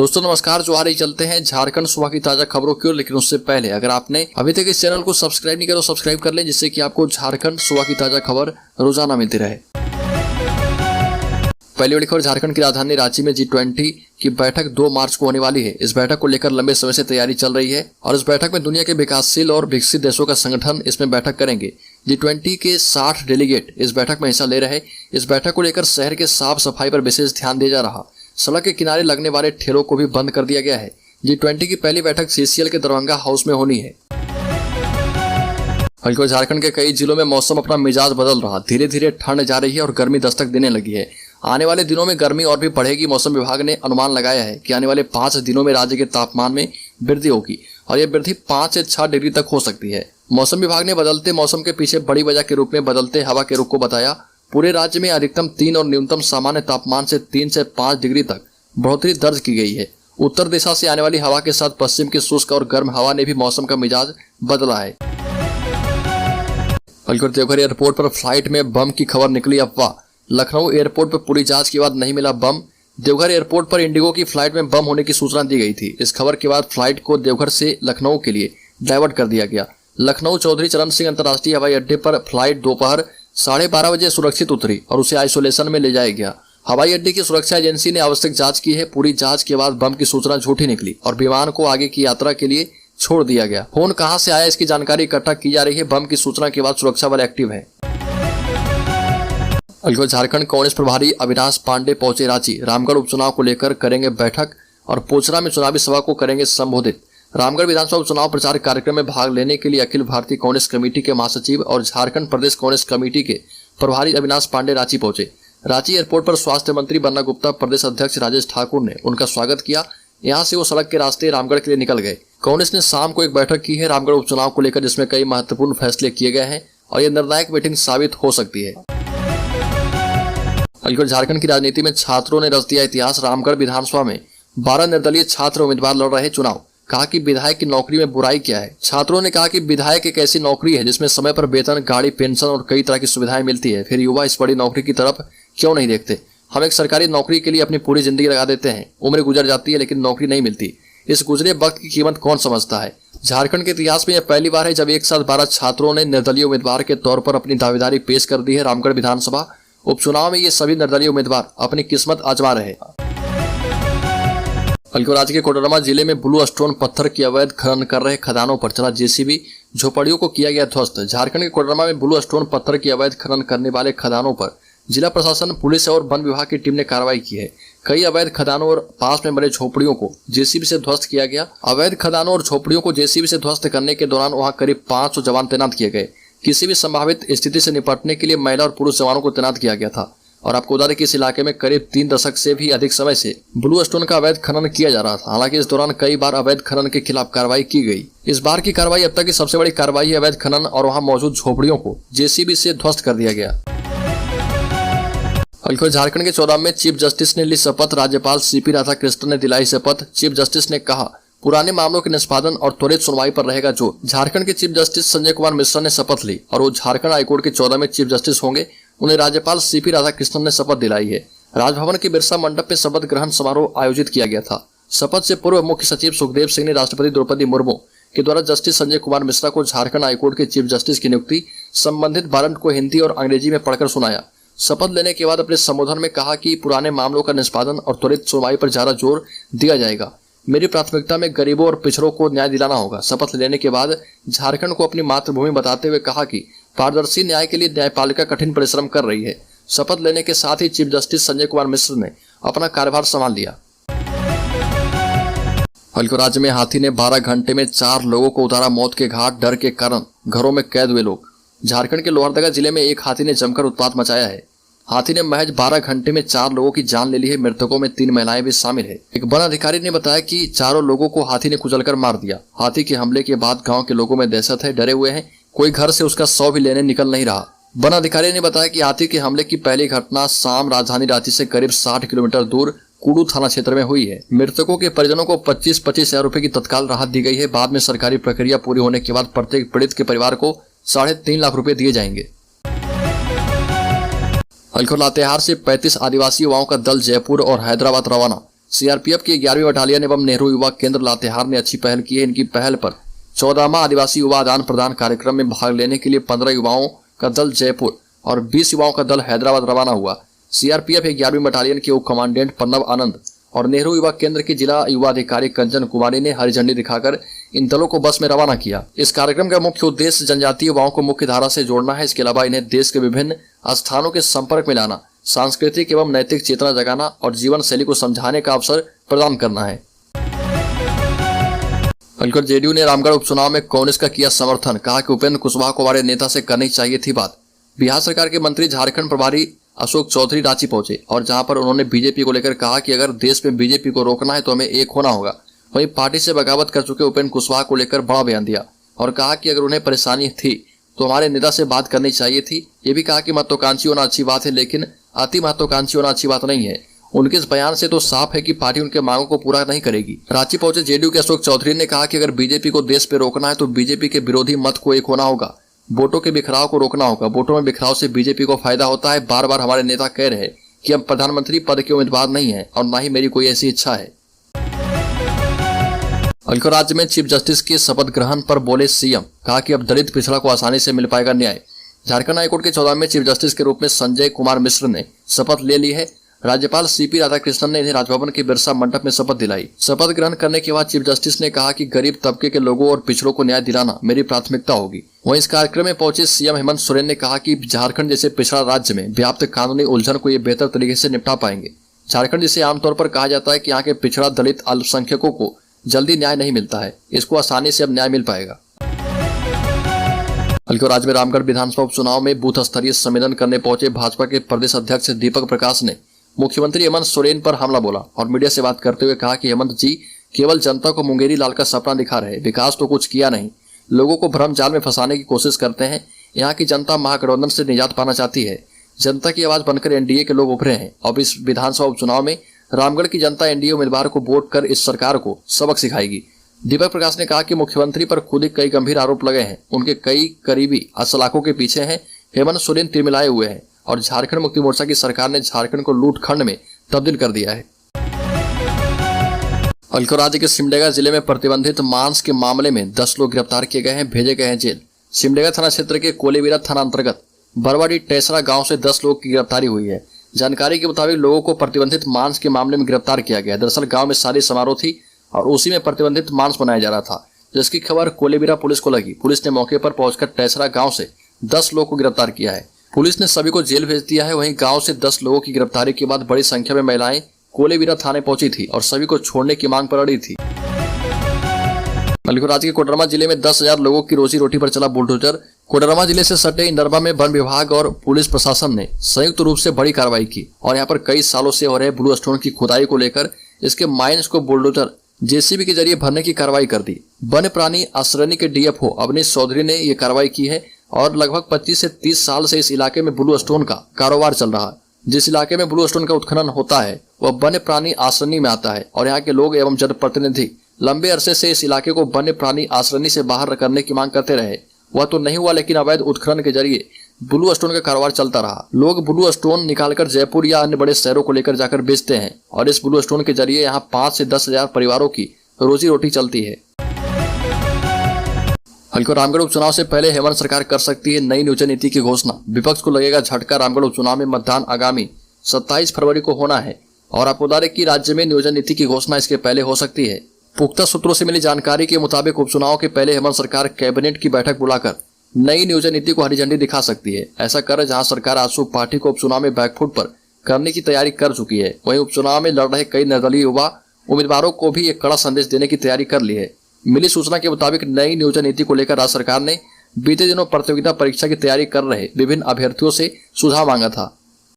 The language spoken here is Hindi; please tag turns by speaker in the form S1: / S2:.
S1: दोस्तों नमस्कार, जो आ रही चलते हैं झारखंड सुबह की ताजा खबरों की ओर। लेकिन उससे पहले अगर आपने अभी तक इस चैनल को सब्सक्राइब नहीं किया तो सब्सक्राइब कर लें, जिससे कि आपको झारखंड सुबह की ताजा खबर रोजाना मिलती रहे। पहली बड़ी खबर, झारखंड की राजधानी रांची में G20 की बैठक 2 मार्च को होने वाली है। इस बैठक को लेकर लंबे समय से तैयारी चल रही है और इस बैठक में दुनिया के विकासशील और विकसित देशों का संगठन इसमें बैठक करेंगे। G20 के 60 डेलीगेट इस बैठक में हिस्सा ले रहे। इस बैठक को लेकर शहर के साफ सफाई पर विशेष ध्यान दिया जा रहा। सड़क के किनारे लगने वाले ठेलों को भी बंद कर दिया गया है। G20 की पहली बैठक CCL के दरभंगा हाउस में होनी है। बल्कि झारखंड के कई जिलों में मौसम अपना मिजाज बदल रहा। धीरे धीरे ठंड जा रही है और गर्मी दस्तक देने लगी है। आने वाले दिनों में गर्मी और भी बढ़ेगी। मौसम विभाग ने अनुमान लगाया है कि आने वाले 5 दिनों में राज्य के तापमान में वृद्धि होगी और यह वृद्धि 5 से 6 डिग्री तक हो सकती है। मौसम विभाग ने बदलते मौसम के पीछे बड़ी वजह के रूप में बदलते हवा के रुख को बताया। पूरे राज्य में अधिकतम 3 और न्यूनतम सामान्य तापमान से 3 से 5 डिग्री तक बढ़ोतरी दर्ज की गई है। उत्तर दिशा से आने वाली हवा के साथ पश्चिम की शुष्क और गर्म हवा ने भी मौसम का मिजाज बदला है। बल्कि देवघर एयरपोर्ट पर फ्लाइट में बम की खबर निकली अफवाह। लखनऊ एयरपोर्ट पर पूरी जांच के बाद नहीं मिला बम। देवघर एयरपोर्ट पर इंडिगो की फ्लाइट में बम होने की सूचना दी गई थी। इस खबर के बाद फ्लाइट को देवघर से लखनऊ के लिए डाइवर्ट कर दिया गया। लखनऊ चौधरी चरण सिंह अंतर्राष्ट्रीय हवाई अड्डे पर फ्लाइट दोपहर 12:30 बजे सुरक्षित उतरी और उसे आइसोलेशन में ले जाया गया। हवाई अड्डे की सुरक्षा एजेंसी ने आवश्यक जांच की है। पूरी जांच के बाद बम की सूचना झूठी निकली और विमान को आगे की यात्रा के लिए छोड़ दिया गया। फोन कहां से आया, इसकी जानकारी इकट्ठा की जा रही है। बम की सूचना के बाद सुरक्षा बल एक्टिव है। झारखंड कांग्रेस प्रभारी अविनाश पांडे पहुंचे रांची। रामगढ़ उपचुनाव को लेकर करेंगे बैठक और पोचरा में चुनावी सभा को करेंगे संबोधित। रामगढ़ विधानसभा उपचुनाव प्रचार कार्यक्रम में भाग लेने के लिए अखिल भारतीय कांग्रेस कमेटी के महासचिव और झारखंड प्रदेश कांग्रेस कमेटी के प्रभारी अविनाश पांडे रांची पहुंचे। रांची एयरपोर्ट पर स्वास्थ्य मंत्री बन्ना गुप्ता, प्रदेश अध्यक्ष राजेश ठाकुर ने उनका स्वागत किया। यहां से वो सड़क के रास्ते रामगढ़ के लिए निकल गए। कांग्रेस ने शाम को एक बैठक की है रामगढ़ उपचुनाव को लेकर, जिसमें कई महत्वपूर्ण फैसले किए गए हैं और यह निर्णायक मीटिंग साबित हो सकती है। झारखंड की राजनीति में छात्रों ने रच दिया इतिहास। रामगढ़ विधानसभा में 12 निर्दलीय छात्र उम्मीदवार लड़ रहे चुनाव। कहा कि विधायक की नौकरी में बुराई क्या है। छात्रों ने कहा कि विधायक एक ऐसी नौकरी है जिसमें समय पर वेतन, गाड़ी, पेंशन और कई तरह की सुविधाएं मिलती है। फिर युवा इस बड़ी नौकरी की तरफ क्यों नहीं देखते। हम एक सरकारी नौकरी के लिए अपनी पूरी जिंदगी लगा देते हैं, उम्र गुजर जाती है लेकिन नौकरी नहीं मिलती। इस गुजरे वक्त की कीमत कौन समझता है। झारखंड के इतिहास में यह पहली बार है जब एक साथ 12 छात्रों ने निर्दलीय उम्मीदवार के तौर पर अपनी दावेदारी पेश कर दी है। रामगढ़ विधानसभा उपचुनाव में ये सभी निर्दलीय उम्मीदवार अपनी किस्मत आजमा रहे। राज्य के कोडरमा जिले में ब्लू स्टोन पत्थर की अवैध खनन कर रहे खदानों पर चला JCB, झोपड़ियों को किया गया ध्वस्त। झारखंड के कोडरमा में ब्लू स्टोन पत्थर की अवैध खनन करने वाले खदानों पर जिला प्रशासन, पुलिस और वन विभाग की टीम ने कार्रवाई की है। कई अवैध खदानों और पास में बने झोपड़ियों को JCB से ध्वस्त किया गया। अवैध खदानों और झोपड़ियों को JCB से ध्वस्त करने के दौरान वहां करीब 500 जवान तैनात किए गए। किसी भी संभावित स्थिति से निपटने के लिए महिला और पुरुष जवानों को तैनात किया गया था। और आपको बता दें कि इस इलाके में करीब 3 दशक से भी अधिक समय से ब्लू स्टोन का अवैध खनन किया जा रहा था। हालांकि इस दौरान कई बार अवैध खनन के खिलाफ कार्रवाई की गई। इस बार की कार्रवाई अब तक की सबसे बड़ी कार्रवाई है। अवैध खनन और वहां मौजूद झोपड़ियों को JCB से ध्वस्त कर दिया गया। झारखंड के 14 में चीफ जस्टिस ने ली शपथ। राज्यपाल CP राधाकृष्णन ने दिलाई शपथ। चीफ जस्टिस ने कहा पुराने मामलों के निष्पादन और त्वरित सुनवाई पर रहेगा जोर। झारखंड के चीफ जस्टिस संजय कुमार मिश्रा ने शपथ ली और वो झारखंड हाईकोर्ट के 14 में चीफ जस्टिस होंगे। उन्हें राज्यपाल CP राधाकृष्णन ने शपथ दिलाई है। राजभवन के बिरसा मंडप में शपथ ग्रहण समारोह आयोजित किया गया था। शपथ से पूर्व मुख्य सचिव सुखदेव सिंह ने राष्ट्रपति द्रौपदी मुर्मू के द्वारा जस्टिस संजय कुमार मिश्रा को झारखंड हाईकोर्ट के चीफ जस्टिस की नियुक्ति संबंधित वारंट को हिंदी और अंग्रेजी में पढ़कर सुनाया। शपथ लेने के बाद अपने संबोधन में कहा कि पुराने मामलों का निष्पादन और त्वरित सुनवाई पर ज्यादा जोर दिया जाएगा। मेरी प्राथमिकता में गरीबों और पिछड़ों को न्याय दिलाना होगा। शपथ लेने के बाद झारखंड को अपनी मातृभूमि बताते हुए कहा कि पारदर्शी न्याय के लिए न्यायपालिका कठिन परिश्रम कर रही है। शपथ लेने के साथ ही चीफ जस्टिस संजय कुमार मिश्र ने अपना कार्यभार संभाल लिया। राज्य में हाथी ने 12 घंटे में 4 लोगों को उतारा मौत के घाट। डर के कारण घरों में कैद हुए लोग। झारखंड के लोहरदगा जिले में एक हाथी ने जमकर उत्पात मचाया है। हाथी ने महज 12 घंटे में 4 लोगों की जान ले ली है। मृतकों में 3 महिलाएं भी शामिल है। एक वन अधिकारी ने बताया कि चारों लोगों को हाथी ने कुचलकर मार दिया। हाथी के हमले के बाद गांव के लोगों में दहशत है, डरे हुए हैं। कोई घर से उसका शव भी लेने निकल नहीं रहा। वन अधिकारी ने बताया कि हाथी के हमले की पहली घटना शाम राजधानी रांची से करीब 60 किलोमीटर दूर कुडू थाना क्षेत्र में हुई है। मृतकों के परिजनों को 25-25 हजार रुपए की तत्काल राहत दी गई है। बाद में सरकारी प्रक्रिया पूरी होने के बाद प्रत्येक पीड़ित के परिवार को 3.5 लाख रुपए दिए जाएंगे। लातेहार से 35 आदिवासी युवाओं का दल जयपुर और हैदराबाद रवाना। सीआरपीएफ की 11वीं बटालियन एवं नेहरू युवा केंद्र लातेहार ने अच्छी पहल की है। इनकी पहल पर 14वां आदिवासी युवा आदान प्रदान कार्यक्रम में भाग लेने के लिए 15 युवाओं का दल जयपुर और 20 युवाओं का दल हैदराबाद रवाना हुआ। सीआरपीएफ 11वीं बटालियन के उप कमांडेंट पन्नव आनंद और नेहरू युवा केंद्र की जिला युवा अधिकारी कंचन कुमारी ने हरी झंडी दिखाकर इन दलों को बस में रवाना किया। इस कार्यक्रम का मुख्य उद्देश्य जनजातीय युवाओं को मुख्य धारा से जोड़ना है। इसके अलावा इन्हें देश के विभिन्न स्थानों के संपर्क में लाना, सांस्कृतिक एवं नैतिक चेतना जगाना और जीवन शैली को समझाने का अवसर प्रदान करना है। कलकर जेडीयू ने रामगढ़ उपचुनाव में कांग्रेस का किया समर्थन, कहा कि उपेंद्र कुशवाहा को हमारे नेता से करनी चाहिए थी बात। बिहार सरकार के मंत्री झारखंड प्रभारी अशोक चौधरी रांची पहुंचे और जहां पर उन्होंने बीजेपी को लेकर कहा कि अगर देश में बीजेपी को रोकना है तो हमें एक होना होगा। वहीं पार्टी से बगावत कर चुके उपेंद्र कुशवाहा को लेकर बड़ा बयान दिया और कहा कि अगर उन्हें परेशानी थी तो हमारे नेता से बात करनी चाहिए थी। ये भी कहा कि महत्वाकांक्षी होना अच्छी बात है, लेकिन अति महत्वाकांक्षी होना अच्छी बात नहीं है। उनके इस बयान से तो साफ है कि पार्टी उनके मांगों को पूरा नहीं करेगी। रांची पहुंचे जेडीयू के अशोक चौधरी ने कहा कि अगर बीजेपी को देश पे रोकना है तो बीजेपी के विरोधी मत को एक होना होगा, वोटों के बिखराव को रोकना होगा। वोटों में बिखराव से बीजेपी को फायदा होता है। बार बार हमारे नेता कह रहे हैं कि हम प्रधानमंत्री पद के उम्मीदवार नहीं है और न ही मेरी कोई ऐसी इच्छा है। अलवर राज्य में चीफ जस्टिस के शपथ ग्रहण पर बोले सीएम, कहा कि अब दलित पिछड़ा को आसानी से मिल पाएगा न्याय। झारखंड हाईकोर्ट के 14वें चीफ जस्टिस के रूप में संजय कुमार मिश्र ने शपथ ले ली है। राज्यपाल सीपी राधाकृष्णन ने इन्हें राजभवन के बिरसा मंडप में शपथ दिलाई। शपथ ग्रहण करने के बाद चीफ जस्टिस ने कहा कि गरीब तबके के लोगों और पिछड़ों को न्याय दिलाना मेरी प्राथमिकता होगी। वहीं इस कार्यक्रम में पहुंचे सीएम हेमंत सोरेन ने कहा कि झारखंड जैसे पिछड़ा राज्य में व्याप्त कानूनी उलझन को ये बेहतर तरीके से निपटा पाएंगे। झारखंड जिसे आमतौर पर कहा जाता है कि यहाँ के पिछड़ा दलित अल्पसंख्यकों को जल्दी न्याय नहीं मिलता है, इसको आसानी से अब न्याय मिल पाएगा। अलवर राज्य में रामगढ़ विधानसभा उपचुनाव में बूथ स्तरीय सम्मेलन करने पहुंचे भाजपा के प्रदेश अध्यक्ष दीपक प्रकाश ने मुख्यमंत्री हेमंत सोरेन पर हमला बोला और मीडिया से बात करते हुए कहा कि हेमंत जी केवल जनता को मुंगेरी लाल का सपना दिखा रहे, विकास तो कुछ किया नहीं, लोगों को भ्रम जाल में फंसाने की कोशिश करते हैं। यहाँ की जनता महागठबंधन से निजात पाना चाहती है। जनता की आवाज बनकर एनडीए के लोग उभरे हैं। अब इस विधानसभा उपचुनाव में रामगढ़ की जनता एनडीए उम्मीदवार को वोट कर इस सरकार को सबक सिखाएगी। दीपक प्रकाश ने कहा कि मुख्यमंत्री पर खुद ही कई गंभीर आरोप लगे हैं। उनके कई करीबी असलाखों के पीछे हैं। हेमंत सोरेन तिरमिलाए हुए हैं और झारखंड मुक्ति मोर्चा की सरकार ने झारखंड को लूटखंड में तब्दील कर दिया है। अलवर राज्य के सिमडेगा जिले में प्रतिबंधित मांस के मामले में 10 लोग गिरफ्तार किए गए हैं, भेजे गए हैं जेल। सिमडेगा थाना क्षेत्र के कोलेबिरा थाना अंतर्गत बरवाड़ी टेसरा गांव से 10 लोगों की गिरफ्तारी हुई है। जानकारी के मुताबिक लोगों को प्रतिबंधित मांस के मामले में गिरफ्तार किया गया। दरअसल गांव में शादी समारोह थी और उसी में प्रतिबंधित मांस बनाया जा रहा था, जिसकी खबर कोलेबिरा पुलिस को लगी। पुलिस ने मौके पर पहुंचकर टेसरा गांव से 10 लोगों को गिरफ्तार किया है। पुलिस ने सभी को जेल भेज दिया है। वहीं गांव से 10 लोगों की गिरफ्तारी के बाद बड़ी संख्या में महिलाएं कोलेबिरा थाने पहुंची थी और सभी को छोड़ने की मांग पर अड़ी थी। अलवर राज्य के कोडरमा जिले में 10,000 लोगों की रोजी रोटी पर चला बुलडोजर। कोडरमा जिले से सटे इंदरबा में वन विभाग और पुलिस प्रशासन ने संयुक्त रूप से बड़ी कार्रवाई की और यहाँ पर कई सालों से हो रहे ब्लू स्टोन की खुदाई को लेकर इसके माइंस को बुलडोजर जेसीबी के जरिए भरने की कार्रवाई कर दी। वन्य प्राणी आश्रयनी के डीएफओ अवनीश चौधरी ने ये कार्रवाई की है और लगभग 25 से 30 साल से इस इलाके में ब्लू स्टोन का कारोबार चल रहा है। जिस इलाके में ब्लू स्टोन का उत्खनन होता है वह वन्य प्राणी आश्रयनी में आता है और यहाँ के लोग एवं जनप्रतिनिधि लंबे अरसे से इस इलाके को वन्य प्राणी आश्रयनी से बाहर करने की मांग करते रहे। वह तो नहीं हुआ, लेकिन अवैध उत्खनन के जरिए ब्लू स्टोन का कारोबार चलता रहा। लोग ब्लू स्टोन निकालकर जयपुर या अन्य बड़े शहरों को लेकर जाकर बेचते हैं और इस ब्लू स्टोन के जरिए यहाँ 5 से 10,000 परिवारों की रोजी रोटी चलती है। अलवर रामगढ़ उपचुनाव से पहले हेमंत सरकार कर सकती है नई नियोजन नीति की घोषणा। विपक्ष को लगेगा झटका। रामगढ़ उपचुनाव में मतदान आगामी 27 फरवरी को होना है और आपको बता दें कि राज्य में नियोजन नीति की घोषणा इसके पहले हो सकती है। पुख्ता सूत्रों से मिली जानकारी के मुताबिक उपचुनाव के पहले हेमंत सरकार कैबिनेट की बैठक बुलाकर नई नियोजन नीति को हरी झंडी दिखा सकती है। ऐसा कर जहां सरकार आजसू पार्टी को उपचुनाव में बैकफुट पर करने की तैयारी कर चुकी है, वहीं उपचुनाव में लड़ रहे कई निर्दलीय युवा उम्मीदवारों को भी एक कड़ा संदेश देने की तैयारी कर ली है। मिली सूचना के मुताबिक नई नियोजन नीति को लेकर राज्य सरकार ने बीते दिनों प्रतियोगिता परीक्षा की तैयारी कर रहे विभिन्न अभ्यर्थियों से सुझाव मांगा था।